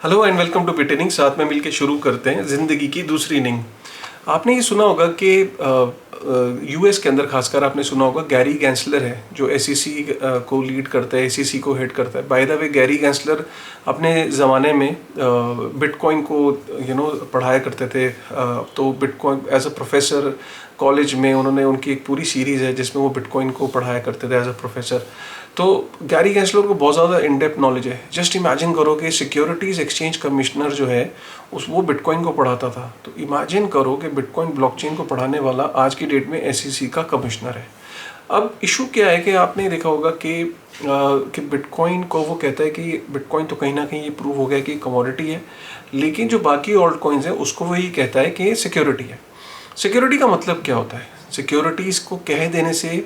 Hello and welcome to बिटेनिंग। साथ में मिलके शुरू करते हैं ज़िंदगी की दूसरी इनिंग। आपने ये सुना होगा कि यूएस के अंदर खासकर आपने सुना होगा गैरी गैंसलर है जो एसईसी को लीड करता है, एसईसी को हेड करता है। By the way Gary Gensler अपने ज़माने में बिटकॉइन को पढ़ाया करते थे। तो Bitcoin as a professor college में उन्होंने उनकी एक पूरी सीरीज़ है जिसमें वो बिटकॉइन को पढ़ाया करते थे एज अ प्रोफेसर। तो गैरी गैंसलर को बहुत ज़्यादा इन डेप्थ नॉलेज है। जस्ट इमेजिन करो कि सिक्योरिटीज़ एक्सचेंज कमिश्नर जो है वो बिटकॉइन को पढ़ाता था। तो इमेजिन करो कि बिटकॉइन ब्लॉकचेन को पढ़ाने वाला आज की डेट में एसईसी का कमिश्नर है। अब इशू क्या है कि आपने देखा होगा कि बिटकॉइन को वो कहता है कि बिटकॉइन तो कहीं ना कहीं ये प्रूव हो गया कि कमोडिटी है, लेकिन जो बाकी ऑल्ट कॉइन्स हैं उसको वो ये कहता है कि ये सिक्योरिटी है। सिक्योरिटी का मतलब क्या होता है? सिक्योरिटीज़ को कह देने से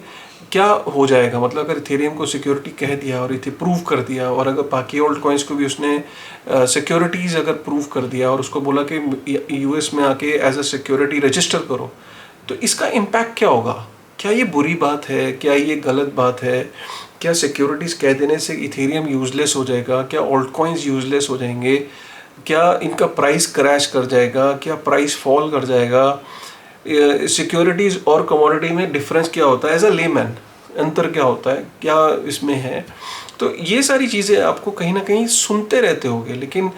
क्या हो जाएगा? मतलब अगर इथेरियम को सिक्योरिटी कह दिया और इथे प्रूव कर दिया, और अगर बाकी ऑल्ट कॉइन्स को भी उसने सिक्योरिटीज़ अगर प्रूव कर दिया और उसको बोला कि यूएस में आके एज अ सिक्योरिटी रजिस्टर करो, तो इसका इम्पैक्ट क्या होगा? क्या ये बुरी बात है? क्या ये गलत बात है? क्या सिक्योरिटीज़ कह देने से इथेरियम यूजलेस हो जाएगा? क्या ऑल्ट कॉइन्स यूजलेस हो जाएंगे? क्या इनका प्राइस क्रैश कर जाएगा? क्या प्राइस फॉल कर जाएगा? सिक्योरिटीज़ और कमोडिटी में डिफरेंस क्या होता है? एज अ लेमैन अंतर क्या होता है? क्या इसमें है? तो ये सारी चीज़ें आपको कहीं ना कहीं सुनते रहते होगे, लेकिन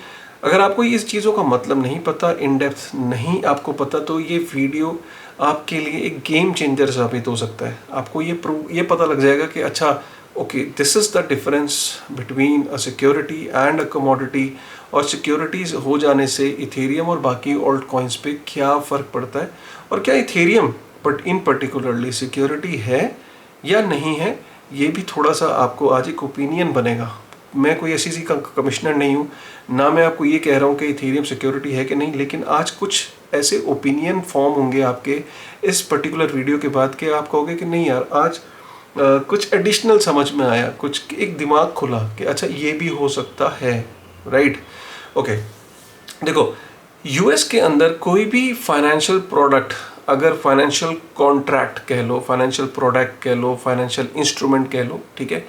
अगर आपको ये चीज़ों का मतलब नहीं पता, इन डेप्थ नहीं आपको पता, तो ये वीडियो आपके लिए एक गेम चेंजर साबित हो सकता है। आपको ये पता लग जाएगा कि अच्छा okay, this is the difference between a security and a commodity, और सिक्योरिटीज़ हो जाने से इथेरियम और बाकी ऑल्ट कॉइन्स पे क्या फ़र्क पड़ता है, और क्या Ethereum but in particularly security है या नहीं है। ये भी थोड़ा सा आपको आज एक ओपिनियन बनेगा। मैं कोई एसईसी का कमिश्नर नहीं हूँ, ना मैं आपको ये कह रहा हूँ कि इथेरियम सिक्योरिटी है कि नहीं, लेकिन आज कुछ ऐसे ओपिनियन फॉर्म होंगे आपके इस पर्टिकुलर वीडियो के बाद कि आप कहोगे कि नहीं यार, आज कुछ एडिशनल समझ में आया, कुछ एक दिमाग खुला कि अच्छा ये भी हो सकता है। Right, okay. देखो, यूएस के अंदर कोई भी फाइनेंशियल प्रोडक्ट, अगर फाइनेंशियल कॉन्ट्रैक्ट कह लो, फाइनेंशियल प्रोडक्ट कह लो, फाइनेंशियल इंस्ट्रूमेंट कह लो, ठीक है,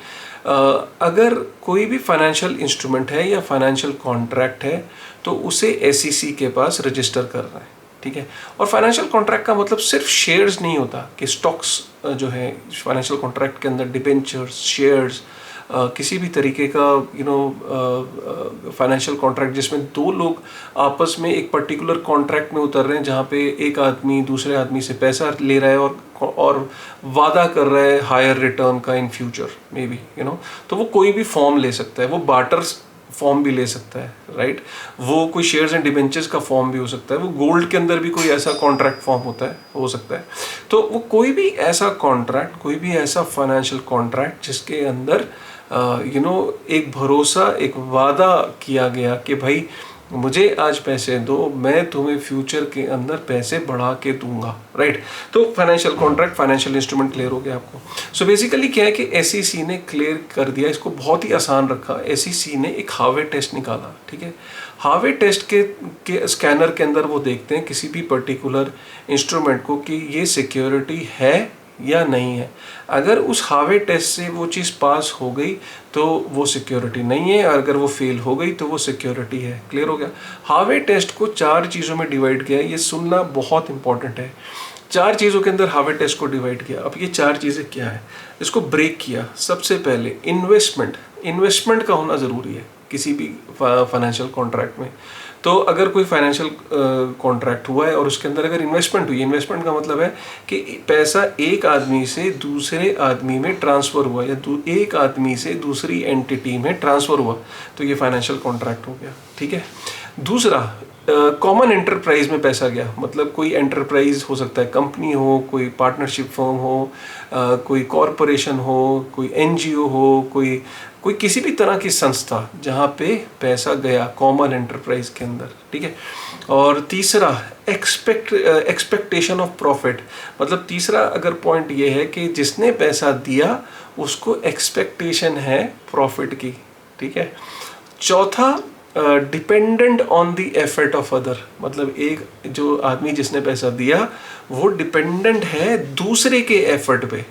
अगर कोई भी फाइनेंशियल इंस्ट्रूमेंट है या फाइनेंशियल कॉन्ट्रैक्ट है तो उसे एसईसी के पास रजिस्टर कर रहा है, ठीक है। और फाइनेंशियल कॉन्ट्रैक्ट का मतलब सिर्फ शेयर्स नहीं होता कि स्टॉक्स जो है फाइनेंशियल कॉन्ट्रैक्ट के अंदर डिबेंचर्स, शेयर्स, किसी भी तरीके का फाइनेंशियल कॉन्ट्रैक्ट जिसमें दो लोग आपस में एक पर्टिकुलर कॉन्ट्रैक्ट में उतर रहे हैं, जहाँ पे एक आदमी दूसरे आदमी से पैसा ले रहा है और वादा कर रहा है हायर रिटर्न का इन फ्यूचर मे बी, तो वो कोई भी फॉर्म ले सकता है। वो बार्टर फॉर्म भी ले सकता है, राइट। वो कोई शेयर्स एंड डिबेंचर्स का फॉर्म भी हो सकता है। वो गोल्ड के अंदर भी कोई ऐसा कॉन्ट्रैक्ट फॉर्म हो सकता है। तो वो कोई भी ऐसा कॉन्ट्रैक्ट, कोई भी ऐसा फाइनेंशियल कॉन्ट्रैक्ट जिसके अंदर एक भरोसा, एक वादा किया गया कि भाई मुझे आज पैसे दो, मैं तुम्हें फ्यूचर के अंदर पैसे बढ़ा के दूंगा, राइट। तो financial contract, financial instrument clear हो गया आपको। सो बेसिकली क्या है कि एसईसी ने क्लियर कर दिया, इसको बहुत ही आसान रखा। एसईसी ने एक हार्वे टेस्ट निकाला, ठीक है। हार्वे टेस्ट के स्कैनर के अंदर वो देखते हैं किसी भी पर्टिकुलर इंस्ट्रूमेंट को कि ये सिक्योरिटी है या नहीं है। अगर उस हार्वे टेस्ट से वो चीज़ पास हो गई तो वो सिक्योरिटी नहीं है, और अगर वो फेल हो गई तो वो सिक्योरिटी है। क्लियर हो गया। हार्वे टेस्ट को 4 चीज़ों में डिवाइड किया है, ये सुनना बहुत इंपॉर्टेंट है। 4 चीज़ों के अंदर हार्वे टेस्ट को डिवाइड किया। अब ये 4 चीज़ें क्या है, इसको ब्रेक किया। सबसे पहले इन्वेस्टमेंट का होना ज़रूरी है किसी भी फाइनेंशियल कॉन्ट्रैक्ट में। तो अगर कोई फाइनेंशियल कॉन्ट्रैक्ट हुआ है और उसके अंदर अगर इन्वेस्टमेंट हुई, इन्वेस्टमेंट का मतलब है कि पैसा एक आदमी से दूसरे आदमी में ट्रांसफ़र हुआ या एक आदमी से दूसरी एंटिटी में ट्रांसफ़र हुआ, तो ये फाइनेंशियल कॉन्ट्रैक्ट हो गया, ठीक है। दूसरा, कॉमन एंटरप्राइज में पैसा गया, मतलब कोई एंटरप्राइज हो सकता है, कंपनी हो, कोई पार्टनरशिप फर्म हो, कोई कॉरपोरेशन हो, कोई एनजीओ हो, कोई किसी भी तरह की संस्था जहाँ पे पैसा गया कॉमन एंटरप्राइज के अंदर, ठीक है। और तीसरा, एक्सपेक्टेशन ऑफ प्रॉफिट, मतलब तीसरा अगर पॉइंट ये है कि जिसने पैसा दिया उसको एक्सपेक्टेशन है प्रॉफिट की, ठीक है। चौथा, dependent on the effort of other, मतलब एक जो आदमी जिसने पैसा दिया वो डिपेंडेंट है दूसरे के एफर्ट पे।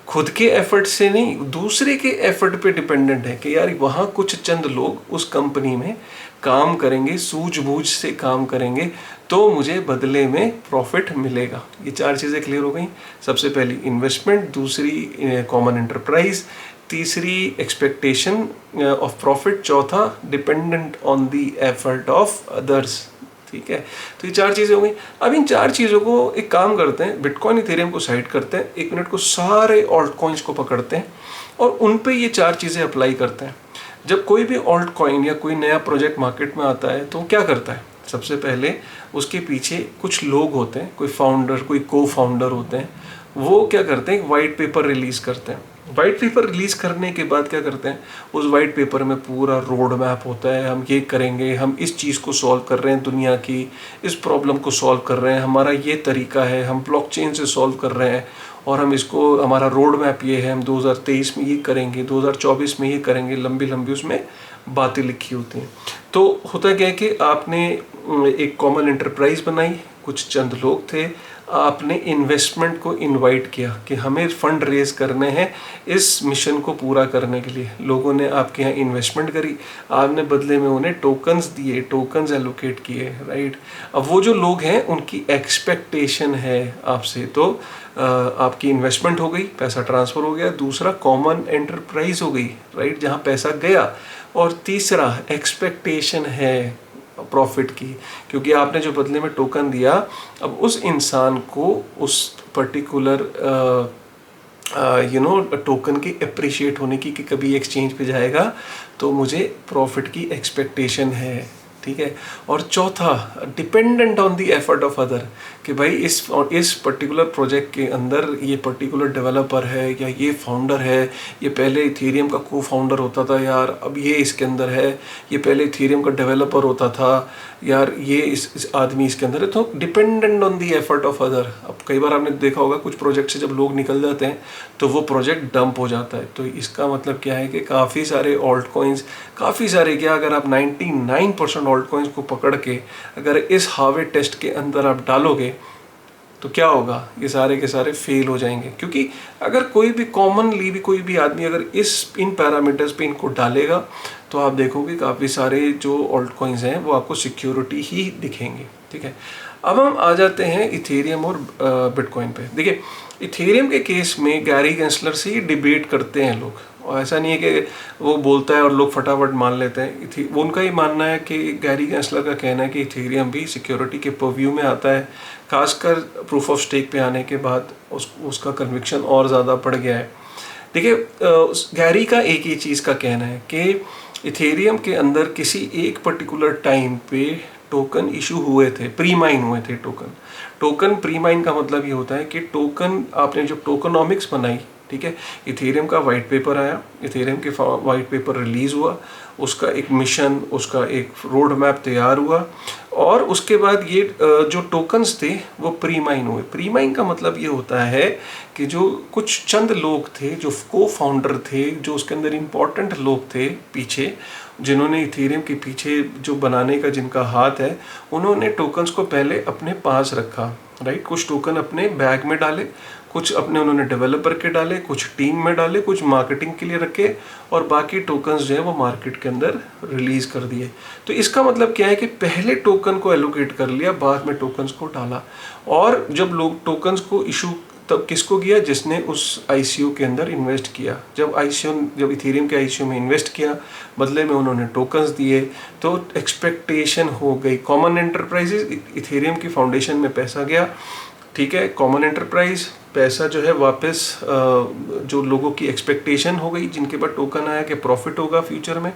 खुद के एफर्ट से नहीं, दूसरे के एफर्ट पे डिपेंडेंट है कि यार वहाँ कुछ चंद लोग उस कंपनी में काम करेंगे, सूझबूझ से काम करेंगे, तो मुझे बदले में प्रॉफिट मिलेगा। ये 4 चीज़ें क्लियर हो गई। सबसे पहली इन्वेस्टमेंट, दूसरी कॉमन एंटरप्राइज, तीसरी एक्सपेक्टेशन ऑफ प्रॉफिट, चौथा dependent on the effort of others. ठीक है, तो ये 4 चीज़ें हो गई। अब इन 4 चीज़ों को एक काम करते हैं, बिटकॉइन इथेरियम को साइड करते हैं, 1 मिनट को सारे ऑल्ट कॉइन्स को पकड़ते हैं और उन पे ये 4 चीज़ें अप्लाई करते हैं। जब कोई भी ऑल्ट कॉइन या कोई नया प्रोजेक्ट मार्केट में आता है तो क्या करता है, सबसे पहले उसके पीछे कुछ लोग होते हैं, कोई फाउंडर, कोई को फाउंडर होते हैं, वो क्या करते हैं, एक वाइट पेपर रिलीज़ करते हैं। वाइट पेपर रिलीज़ करने के बाद क्या करते हैं, उस वाइट पेपर में पूरा रोड मैप होता है, हम ये करेंगे, हम इस चीज़ को सॉल्व कर रहे हैं, दुनिया की इस प्रॉब्लम को सॉल्व कर रहे हैं, हमारा ये तरीका है, हम ब्लॉकचेन से सॉल्व कर रहे हैं और हम इसको, हमारा रोड मैप ये है, हम 2023 में ये करेंगे, 2024 में ये करेंगे, लंबी लंबी उसमें बातें लिखी होती हैं। तो होता क्या है कि आपने एक कॉमन एंटरप्राइज बनाई, कुछ चंद लोग थे, आपने इन्वेस्टमेंट को इनवाइट किया कि हमें फंड रेज करने हैं इस मिशन को पूरा करने के लिए। लोगों ने आपके यहाँ इन्वेस्टमेंट करी, आपने बदले में उन्हें टोकन्स दिए, टोकन्स एलोकेट किए, राइट। अब वो जो लोग हैं उनकी एक्सपेक्टेशन है आपसे, तो आपकी इन्वेस्टमेंट हो गई, पैसा ट्रांसफ़र हो गया। दूसरा कॉमन एंटरप्राइज हो गई, राइट, जहाँ पैसा गया। और तीसरा एक्सपेक्टेशन है प्रॉफिट की, क्योंकि आपने जो बदले में टोकन दिया, अब उस इंसान को उस पर्टिकुलर टोकन की अप्रिशिएट होने की, कि कभी एक्सचेंज पे जाएगा तो मुझे प्रॉफिट की एक्सपेक्टेशन है। ठीक है, और चौथा dependent on the effort of other, कि भाई इस पर्टिकुलर प्रोजेक्ट के अंदर ये पर्टिकुलर डेवलपर है या ये फाउंडर है, ये पहले इथेरियम का को फाउंडर होता था यार, अब ये इसके अंदर है, ये पहले इथेरियम का डेवलपर होता था यार, ये इस आदमी इसके अंदर है। तो dependent on the effort of other. अब कई बार आपने देखा होगा कुछ प्रोजेक्ट से जब लोग निकल जाते हैं तो वो प्रोजेक्ट डंप हो जाता है। तो इसका मतलब क्या है कि काफ़ी सारे ऑल्ट कॉइन्स, काफ़ी सारे क्या, अगर आप 99% ऑल्ट कॉइन्स को पकड़ के अगर इस हार्वे टेस्ट के अंदर आप डालोगे तो क्या होगा, ये सारे के सारे फेल हो जाएंगे। क्योंकि अगर कोई भी कॉमनली भी कोई भी आदमी अगर इन पैरामीटर्स पे इनको डालेगा तो आप देखोगे काफ़ी सारे जो ऑल्ट कॉइन्स हैं वो आपको सिक्योरिटी ही दिखेंगे। ठीक है, अब हम आ जाते हैं इथेरियम और बिटकॉइन पे। देखिए, इथेरियम के केस में गैरी गेंसलर से ही डिबेट करते हैं लोग, और ऐसा नहीं है कि वो बोलता है और लोग फटाफट मान लेते हैं। वो उनका ही मानना है कि गैरी गेंसलर का कहना है कि इथेरियम भी सिक्योरिटी के परव्यू में आता है, खासकर प्रूफ ऑफ स्टेक पे आने के बाद उसका कन्विक्शन और ज़्यादा बढ़ गया है। देखिए, गैरी का एक ही चीज़ का कहना है कि इथेरियम के अंदर किसी एक पर्टिकुलर टाइम पे टोकन इशू हुए थे, प्री माइन हुए थे टोकन प्री माइन का मतलब ये होता है कि टोकन, आपने जब टोकनॉमिक्स बनाई, ठीक है, इथेरियम का वाइट पेपर आया, इथेरियम के वाइट पेपर रिलीज़ हुआ, उसका एक मिशन, उसका एक रोड मैप तैयार हुआ, और उसके बाद ये जो टोकन्स थे वो प्री माइन हुए। प्री माइन का मतलब ये होता है कि जो कुछ चंद लोग थे, जो को फाउंडर थे, जो उसके अंदर इम्पॉर्टेंट लोग थे पीछे, जिन्होंने इथेरियम के पीछे जो बनाने का जिनका हाथ है, उन्होंने टोकन्स को पहले अपने पास रखा, राइट। कुछ टोकन अपने बैग में डाले, कुछ अपने उन्होंने डेवलपर के डाले, कुछ टीम में डाले, कुछ मार्केटिंग के लिए रखे, और बाकी टोकन्स जो है वो मार्केट के अंदर रिलीज कर दिए। तो इसका मतलब क्या है कि पहले टोकन को एलोकेट कर लिया, बाद में टोकन्स को डाला। और जब लोग टोकन्स को इशू तब किसको किया, जिसने उस आईसीओ के अंदर इन्वेस्ट किया। जब इथेरियम के आईसीओ में इन्वेस्ट किया, बदले में उन्होंने टोकन्स दिए, तो एक्सपेक्टेशन हो गई। कॉमन एंटरप्राइजेज, इथेरियम की फाउंडेशन में पैसा गया, ठीक है, कॉमन एंटरप्राइज पैसा जो है वापस जो लोगों की एक्सपेक्टेशन हो गई, जिनके पास टोकन आया कि प्रॉफिट होगा फ्यूचर में,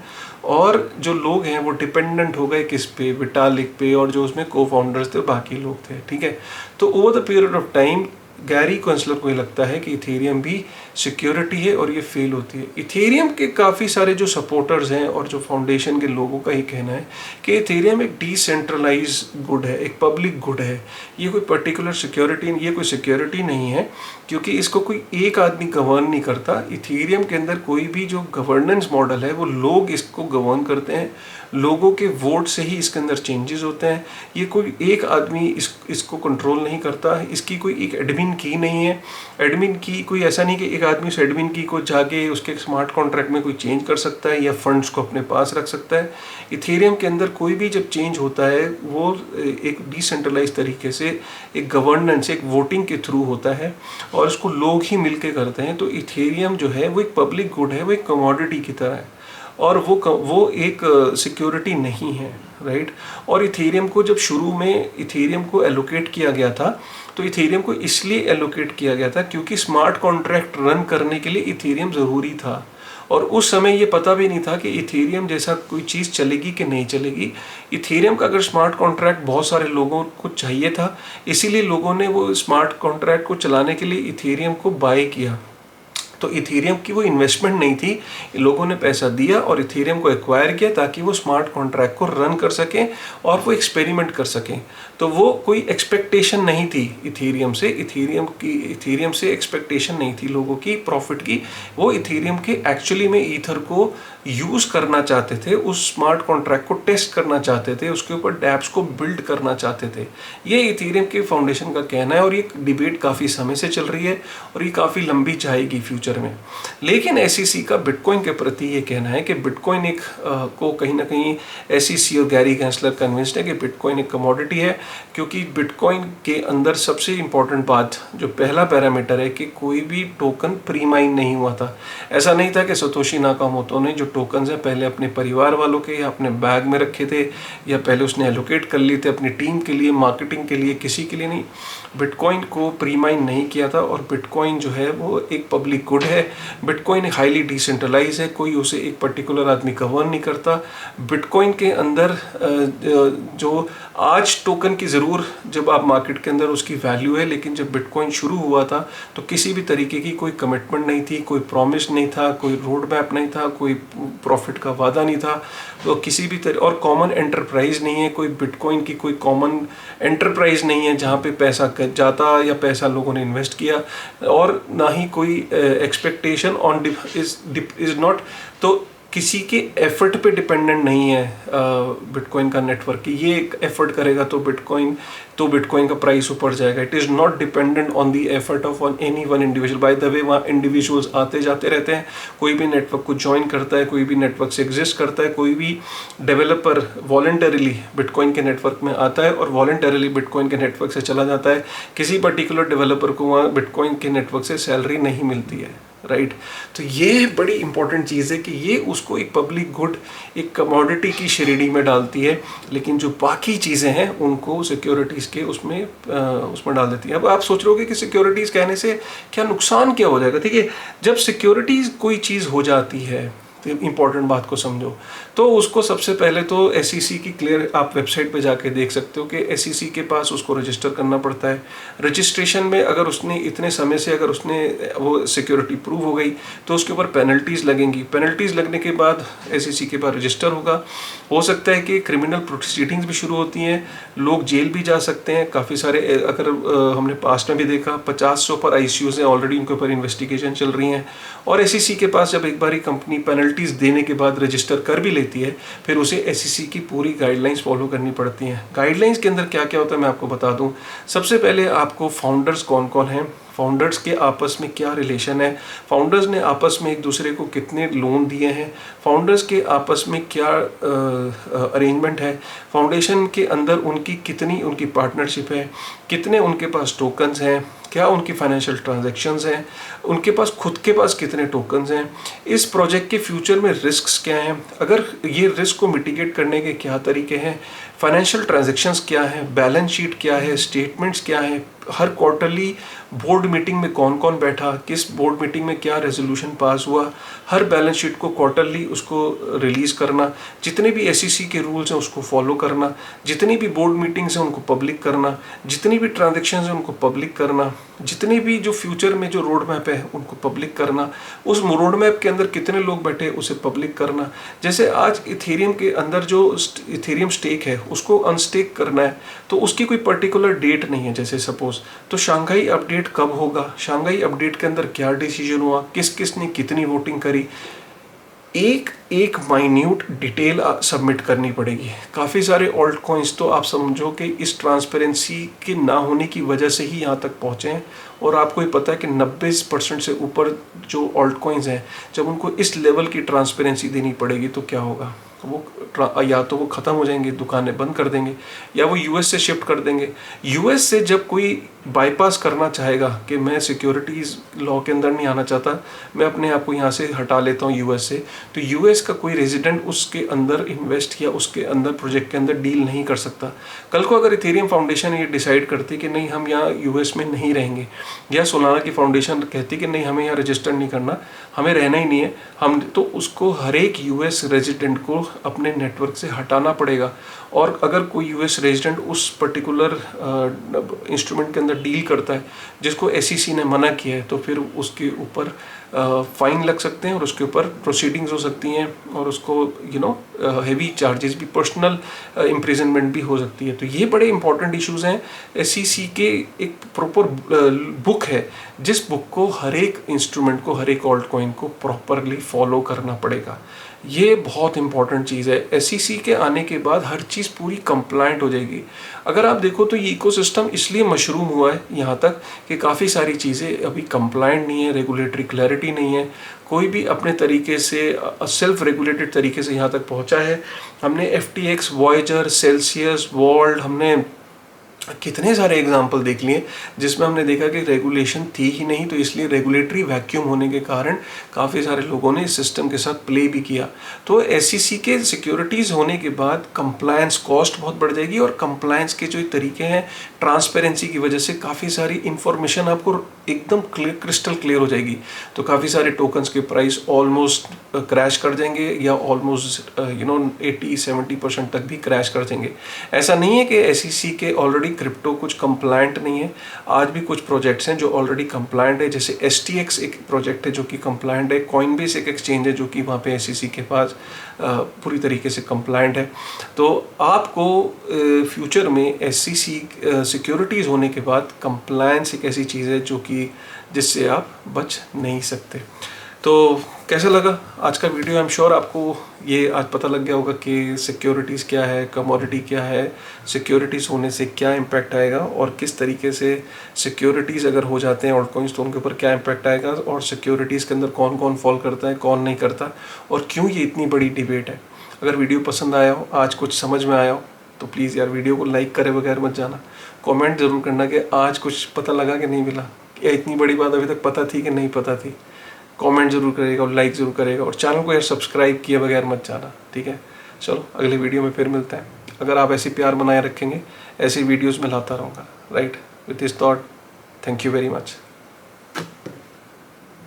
और जो लोग हैं वो डिपेंडेंट हो गए किस पे, विटालिक पे, और जो उसमें को फाउंडर्स थे बाकी लोग थे। ठीक है, तो over the period of time Gary Gensler को ये लगता है कि इथेरियम भी सिक्योरिटी है और ये फेल होती है। इथेरियम के काफ़ी सारे जो सपोर्टर्स हैं और जो फाउंडेशन के लोगों का ही कहना है कि इथेरियम एक डिसेंट्रलाइज गुड है, एक पब्लिक गुड है, ये कोई पर्टिकुलर सिक्योरिटी, ये कोई सिक्योरिटी नहीं है, क्योंकि इसको कोई एक आदमी गवर्न नहीं करता। इथेरियम के अंदर कोई भी जो गवर्नेंस मॉडल है वो लोग इसको गवर्न करते हैं, लोगों के वोट से ही इसके अंदर चेंजेस होते हैं। ये कोई एक आदमी इसको कंट्रोल नहीं करता, इसकी कोई एक एडमिन की नहीं है। एडमिन की कोई ऐसा नहीं कि एक एक आदमी उस एडमिन की को जाके उसके स्मार्ट कॉन्ट्रैक्ट में कोई चेंज कर सकता है या फंड्स को अपने पास रख सकता है। इथेरियम के अंदर कोई भी जब चेंज होता है वो एक डिसेंट्रलाइज तरीके से एक गवर्नेंस, एक वोटिंग के थ्रू होता है और इसको लोग ही मिलके करते हैं। तो इथेरियम जो है वो एक पब्लिक गुड है, वो एक कमोडिटी की तरह है और वो एक सिक्योरिटी नहीं है, राइट। और इथेरियम को जब शुरू में इथेरियम को एलोकेट किया गया था तो इथेरियम को इसलिए एलोकेट किया गया था क्योंकि स्मार्ट कॉन्ट्रैक्ट रन करने के लिए इथेरियम ज़रूरी था और उस समय ये पता भी नहीं था कि इथेरियम जैसा कोई चीज़ चलेगी कि नहीं चलेगी। इथेरियम का अगर स्मार्ट कॉन्ट्रैक्ट बहुत सारे लोगों को चाहिए था, इसीलिए लोगों ने वो स्मार्ट कॉन्ट्रैक्ट को चलाने के लिए इथेरियम को बाय किया। तो इथेरियम की वो इन्वेस्टमेंट नहीं थी, लोगों ने पैसा दिया और इथेरियम को एक्वायर किया ताकि वो स्मार्ट कॉन्ट्रैक्ट को रन कर सकें और वो एक्सपेरिमेंट कर सकें। तो वो कोई एक्सपेक्टेशन नहीं थी इथेरियम से, इथेरियम से एक्सपेक्टेशन नहीं थी लोगों की प्रॉफिट की। वो इथेरियम के एक्चुअली में ईथर को यूज़ करना चाहते थे, उस स्मार्ट कॉन्ट्रैक्ट को टेस्ट करना चाहते थे, उसके ऊपर डैप्स को बिल्ड करना चाहते थे। ये इथेरियम के फाउंडेशन का कहना है और ये डिबेट काफ़ी समय से चल रही है और ये काफ़ी लंबी जाएगी फ्यूचर में। लेकिन एसईसी का बिटकॉइन के प्रति ये कहना है कि बिटकॉइन एक को कहीं ना कहीं एसईसी और गैरी गैंसलर कन्विंस्ड है कि बिटकॉइन एक कमोडिटी है, क्योंकि बिटकॉइन के अंदर सबसे इंपॉर्टेंट बात जो पहला पैरामीटर है कि कोई भी टोकन प्री माइन नहीं हुआ था। ऐसा नहीं था कि सतोशी नाकामोटो ने जो टोकन्स हैं पहले अपने परिवार वालों के या अपने बैग में रखे थे या पहले उसने एलोकेट कर लिए थे अपनी टीम के लिए, मार्केटिंग के लिए, किसी के लिए नहीं। बिटकॉइन को प्री माइन नहीं किया था और बिटकॉइन जो है वो एक पब्लिक गुड है। बिटकॉइन हाईली डिसेंट्रलाइज है, कोई उसे एक पर्टिकुलर आदमी गवर्न नहीं करता। बिटकॉइन के अंदर जो आज टोकन की ज़रूर जब आप मार्केट के अंदर उसकी वैल्यू है, लेकिन जब बिटकॉइन शुरू हुआ था तो किसी भी तरीके की कोई कमिटमेंट नहीं थी, कोई प्रॉमिस नहीं था, कोई रोड मैप नहीं था, कोई प्रॉफिट का वादा नहीं था। तो किसी भी तरह और कॉमन एंटरप्राइज नहीं है, कोई बिटकॉइन की कोई कॉमन एंटरप्राइज नहीं है जहाँ पे पैसा जाता या पैसा लोगों ने इन्वेस्ट किया, और ना ही कोई एक्सपेक्टेशन ऑन इज नॉट, तो किसी के एफर्ट पे डिपेंडेंट नहीं है बिटकॉइन का नेटवर्क कि ये एफर्ट करेगा तो बिटकॉइन का प्राइस ऊपर जाएगा। It is not dependent on the effort of on any one individual. Bye the वे वहाँ इंडिविजुअल्स आते जाते रहते हैं, कोई भी नेटवर्क को ज्वाइन करता है, कोई भी नेटवर्क से एग्जिस्ट करता है, कोई भी डेवलपर वॉलंटरीली बिटकॉइन के नेटवर्क में आता है और वॉलंटरीली बिटकॉइन के नेटवर्क से चला जाता है। किसी पर्टिकुलर डेवलपर को वहाँ बिटकॉइन के नेटवर्क से सैलरी नहीं मिलती है, राइट। तो ये बड़ी इंपॉर्टेंट चीज़ है कि ये उसको एक पब्लिक गुड, एक कमोडिटी की श्रेणी में डालती है, लेकिन जो बाकी चीज़ें हैं उनको सिक्योरिटीज़ के उसमें डाल देती है। अब आप सोच रहे होगे कि सिक्योरिटीज़ कहने से क्या नुकसान क्या हो जाएगा। ठीक है, जब सिक्योरिटीज़ कोई चीज़ हो जाती है तो इम्पॉर्टेंट बात को समझो, तो उसको सबसे पहले तो एसईसी की क्लियर आप वेबसाइट पे जाके देख सकते हो कि एसईसी के पास उसको रजिस्टर करना पड़ता है। रजिस्ट्रेशन में अगर उसने इतने समय से अगर उसने वो सिक्योरिटी प्रूव हो गई तो उसके ऊपर पेनल्टीज़ लगेंगी। पेनल्टीज़ लगने के बाद एसईसी के पास रजिस्टर होगा। हो सकता है कि क्रिमिनल प्रोसीडिंग्स भी शुरू होती हैं, लोग जेल भी जा सकते हैं। काफ़ी सारे अगर हमने पास्ट में भी देखा 50 पर ICOs हैं ऑलरेडी, उनके ऊपर इन्वेस्टिगेशन चल रही हैं। और एसईसी के पास जब एक बार कंपनी पेनल्टीज़ देने के बाद रजिस्टर कर भी लेती है, फिर उसे एसईसी की पूरी गाइडलाइंस फॉलो करनी पड़ती हैं। गाइडलाइंस के अंदर क्या क्या होता है मैं आपको बता दूं। सबसे पहले आपको फाउंडर्स कौन कौन हैं, फाउंडर्स के आपस में क्या रिलेशन है, फाउंडर्स ने आपस में एक दूसरे को कितने लोन दिए हैं, फाउंडर्स के आपस में क्या अरेंजमेंट है, फाउंडेशन के अंदर उनकी कितनी उनकी पार्टनरशिप है, कितने उनके पास टोकन्स हैं, क्या उनकी फाइनेंशियल ट्रांजैक्शंस हैं, उनके पास खुद के पास कितने टोकन्स हैं, इस प्रोजेक्ट के फ्यूचर में रिस्क्स क्या हैं, अगर ये रिस्क को मिटिगेट करने के क्या तरीके हैं, फाइनेंशियल ट्रांजैक्शंस क्या हैं, बैलेंस शीट क्या है, स्टेटमेंट्स क्या हैं, हर क्वार्टरली बोर्ड मीटिंग में कौन कौन बैठा, किस बोर्ड मीटिंग में क्या रेजोल्यूशन पास हुआ, हर बैलेंस शीट को क्वार्टरली उसको रिलीज़ करना, जितने भी एसईसी के रूल्स हैं उसको फॉलो करना, जितनी भी बोर्ड मीटिंग्स हैं उनको पब्लिक करना, जितनी भी ट्रांजेक्शन्स हैं उनको पब्लिक करना, जितने भी जो फ्यूचर में जो रोड मैप है उनको पब्लिक करना, उस रोड मैप के अंदर कितने लोग बैठे उसे पब्लिक करना। जैसे आज इथेरियम के अंदर जो इथेरियम स्टेक है उसको अनस्टेक करना है तो उसकी कोई पर्टिकुलर डेट नहीं है। जैसे सपोज तो शंघाई अपडेट कब होगा, शंघाई अपडेट के अंदर क्या डिसीजन हुआ, किस किस ने कितनी वोटिंग करी, एक एक माइन्यूट डिटेल सबमिट करनी पड़ेगी। काफ़ी सारे ऑल्ट कॉइन्स तो आप समझो कि इस ट्रांसपेरेंसी के ना होने की वजह से ही यहाँ तक पहुँचे हैं। और आपको ही पता है कि 90% से ऊपर जो ऑल्ट कॉइन्स हैं, जब उनको इस लेवल की ट्रांसपेरेंसी देनी पड़ेगी तो क्या होगा, वो या तो वो ख़त्म हो जाएंगे, दुकानें बंद कर देंगे, या वो यूएस से शिफ्ट कर देंगे। यूएस से जब कोई बाईपास करना चाहेगा कि मैं सिक्योरिटीज़ लॉ के अंदर नहीं आना चाहता, मैं अपने आप को यहाँ से हटा लेता हूँ यूएस से, तो यूएस का कोई रेजिडेंट उसके अंदर इन्वेस्ट या उसके अंदर प्रोजेक्ट के अंदर डील नहीं कर सकता। कल को अगर इथेरियम फाउंडेशन ये डिसाइड करती कि नहीं हम यहाँ यूएस में नहीं रहेंगे, या सोलाना की फाउंडेशन कहती कि नहीं हमें यहाँ रजिस्टर नहीं करना, हमें रहना ही नहीं है, हम तो उसको हर एक यूएस रेजिडेंट को अपने नेटवर्क से हटाना पड़ेगा। और अगर कोई यूएस रेजिडेंट उस पर्टिकुलर इंस्ट्रूमेंट के अंदर डील करता है जिसको एसईसी ने मना किया है, तो फिर उसके ऊपर फाइन लग सकते हैं और उसके ऊपर प्रोसीडिंग्स हो सकती हैं और उसको हेवी चार्जेस भी, पर्सनल इम्प्रिजनमेंट भी हो सकती है। तो ये बड़े इंपॉर्टेंट इश्यूज हैं। एसईसी के एक प्रॉपर बुक है जिस बुक को हर एक इंस्ट्रूमेंट को, हर एक ऑल्ट कॉइन को प्रॉपरली फॉलो करना पड़ेगा। ये बहुत इंपॉर्टेंट चीज़ है। एसईसी के आने के बाद हर चीज़ पूरी कंप्लाइंट हो जाएगी। अगर आप देखो तो ये इकोसिस्टम इसलिए मशरूम हुआ है यहाँ तक कि काफ़ी सारी चीज़ें अभी कंप्लाइंट नहीं है, रेगुलेटरी क्लैरिटी नहीं है, कोई भी अपने तरीके से सेल्फ रेगुलेटेड तरीके से यहाँ तक पहुँचा है। हमने FTX, वॉयेजर, सेल्सियस, वॉल्ट, हमने कितने सारे एग्जाम्पल देख लिए जिसमें हमने देखा कि रेगुलेशन थी ही नहीं, तो इसलिए रेगुलेटरी वैक्यूम होने के कारण काफ़ी सारे लोगों ने इस सिस्टम के साथ प्ले भी किया। तो एसईसी के सिक्योरिटीज़ होने के बाद कंप्लायंस कॉस्ट बहुत बढ़ जाएगी, और कंप्लायंस के जो तरीके हैं ट्रांसपेरेंसी की वजह से काफ़ी सारी इंफॉर्मेशन आपको एकदम क्रिस्टल क्लियर हो जाएगी। तो काफ़ी सारे टोकन्स के प्राइस ऑलमोस्ट क्रैश कर जाएंगे, या ऑलमोस्ट 80-70% तक भी क्रैश कर जाएंगे। ऐसा नहीं है कि एसईसी के ऑलरेडी क्रिप्टो कुछ कंप्लायंट नहीं है, आज भी कुछ प्रोजेक्ट्स हैं जो ऑलरेडी कंप्लायंट है। जैसे STX एक प्रोजेक्ट है जो कि कंप्लायंट है, कॉइनबेस एक एक्सचेंज है जो कि वहाँ पे एसईसी के पास पूरी तरीके से कंप्लायंट है। तो आपको फ्यूचर में एसईसी सिक्योरिटीज़ होने के बाद कंप्लायंस एक ऐसी चीज़ है जो कि जिससे आप बच नहीं सकते। तो कैसा लगा आज का वीडियो? आई एम श्योर आपको ये आज पता लग गया होगा कि सिक्योरिटीज़ क्या है, कमोडिटी क्या है, सिक्योरिटीज़ होने से क्या इम्पैक्ट आएगा, और किस तरीके से सिक्योरिटीज़ अगर हो जाते हैं ऑल्ट कॉइन्स तो उनके ऊपर क्या इम्पैक्ट आएगा, और सिक्योरिटीज़ के अंदर कौन कौन फॉल करता है, कौन नहीं करता, और क्यों ये इतनी बड़ी डिबेट है। अगर वीडियो पसंद आया हो, आज कुछ समझ में आया हो, तो प्लीज़ यार वीडियो को लाइक करे बगैर मत जाना। कॉमेंट ज़रूर करना कि आज कुछ पता लगा कि नहीं मिला, या इतनी बड़ी बात अभी तक पता थी कि नहीं पता थी। कमेंट जरूर करेगा और लाइक ज़रूर करेगा, और चैनल को यार सब्सक्राइब किए बगैर मत जाना, ठीक है। चलो अगले वीडियो में फिर मिलते हैं। अगर आप ऐसी प्यार बनाए रखेंगे, ऐसी वीडियोस में लाता रहूँगा, right. With this thought, thank you very much.